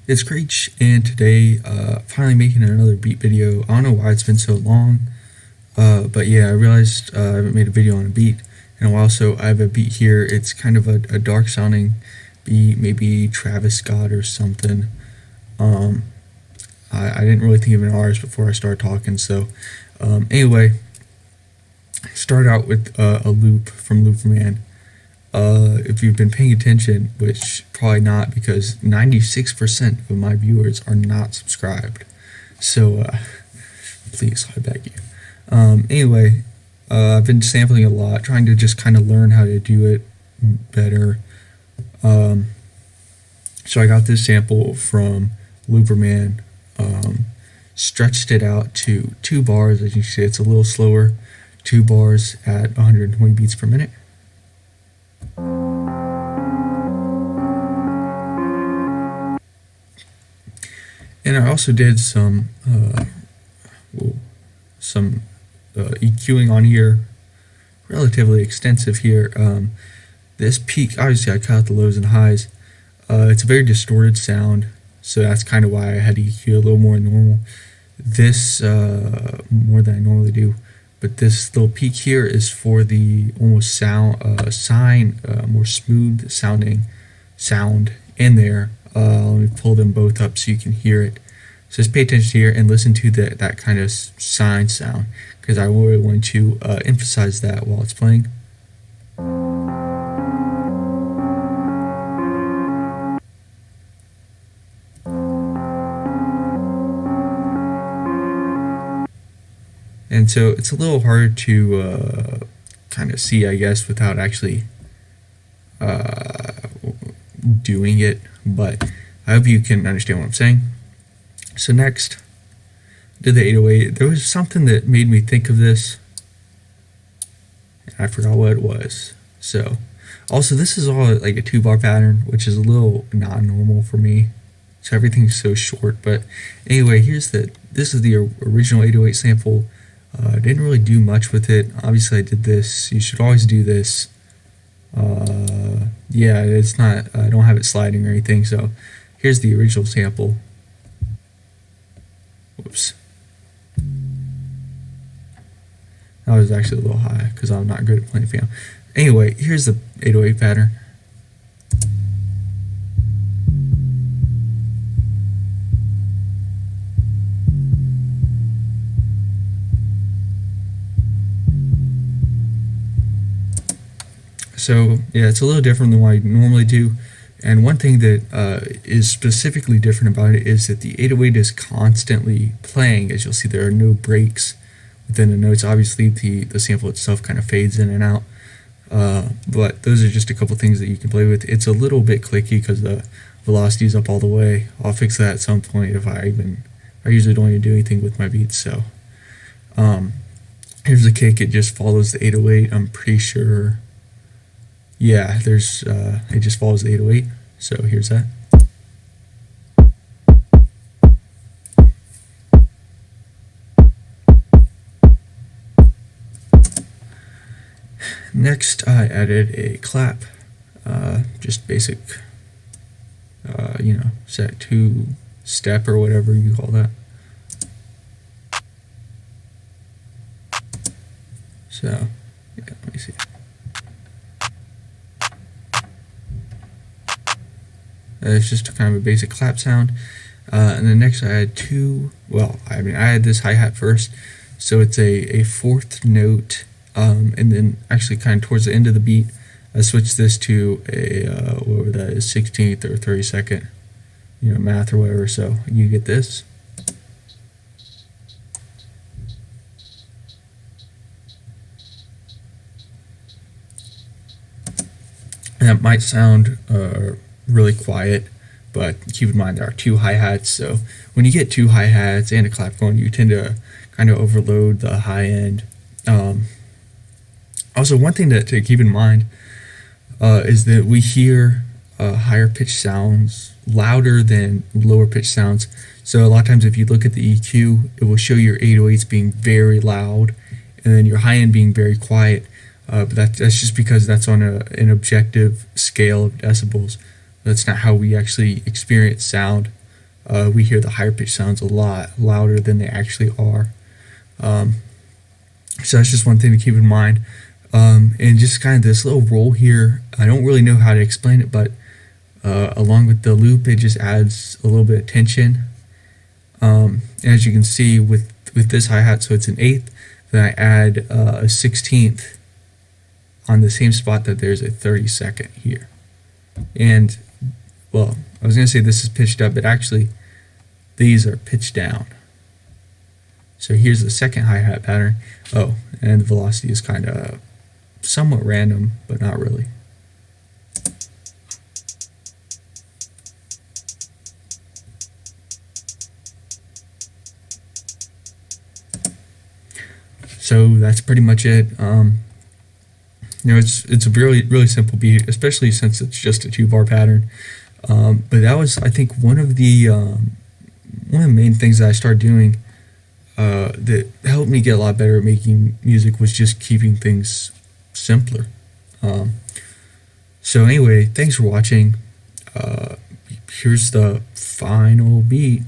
It's Screech, and today, finally making another beat video. I don't know why it's been so long, but yeah, I realized I haven't made a video on a beat in a while, so I have a beat here. It's kind of a dark sounding beat, maybe Travis Scott or something. Um, I didn't really think of an artist before I started talking, so anyway, start out with a loop from Looperman. If you've been paying attention, which probably not because 96% of my viewers are not subscribed. So please, I beg you. Anyway, I've been sampling a lot, trying to just kind of learn how to do it better. So I got this sample from Looperman, stretched it out to 2 bars. As you can see, it's a little slower. 2 bars at 120 beats per minute. And I also did some EQing on here, relatively extensive here. This peak, obviously I cut out the lows and highs. It's a very distorted sound, so that's kind of why I had to EQ a little more than normal. This, more than I normally do. But this little peak here is for the almost more smooth sounding sound in there. Let me pull them both up so you can hear it. So just pay attention here and listen to that kind of sine sound, because I really want to emphasize that while it's playing. And so it's a little hard to kind of see, I guess, without actually doing it, but I hope you can understand what I'm saying. So next, did the 808. There was something that made me think of this, and I forgot what it was. So also, this is all like a 2-bar pattern, which is a little not normal for me. So everything's so short. But anyway, this is the original 808 sample. I didn't really do much with it. Obviously I did this. You should always do this. Yeah, it's not, I don't have it sliding or anything. So here's the original sample. Whoops. That was actually a little high because I'm not good at playing piano. Anyway, here's the 808 pattern. So yeah, it's a little different than what I normally do. And one thing that is specifically different about it is that the 808 is constantly playing. As you'll see, there are no breaks within the notes. Obviously, the sample itself kind of fades in and out. But those are just a couple things that you can play with. It's a little bit clicky because the velocity is up all the way. I'll fix that at some point if I usually don't even do anything with my beats. So here's the kick. It just follows the 808. I'm pretty sure. Yeah, it just follows the 808. So here's that. Next, I added a clap, just basic, set 2 step or whatever you call that. So, yeah, let me see. It's just kind of a basic clap sound. And then next I had I had this hi-hat first. So it's a 4th note, and then actually kind of towards the end of the beat, I switched this to a, whatever that is, 16th or 32nd, math or whatever. So you get this. And that might sound really quiet, but keep in mind there are 2 hi-hats, so when you get 2 hi-hats and a clap going, you tend to kind of overload the high end. Also, one thing to keep in mind is that we hear higher pitched sounds louder than lower pitched sounds. So a lot of times if you look at the EQ, it will show your 808s being very loud and then your high end being very quiet. But that's just because that's on an objective scale of decibels. That's not how we actually experience sound. we hear the higher pitch sounds a lot louder than they actually are. So that's just one thing to keep in mind. And just kind of this little roll here, I don't really know how to explain it, but along with the loop, it just adds a little bit of tension. As you can see with this hi-hat, so it's an eighth, then I add a 16th on the same spot that there's a 32nd here. And, well, I was going to say this is pitched up, but actually these are pitched down. So here's the second hi-hat pattern. Oh, and the velocity is kind of somewhat random, but not really. So that's pretty much it. It's a really simple beat, especially since it's just a 2-bar pattern. But that was, I think, one of the main things that I started doing that helped me get a lot better at making music was just keeping things simpler. So anyway, thanks for watching. Here's the final beat.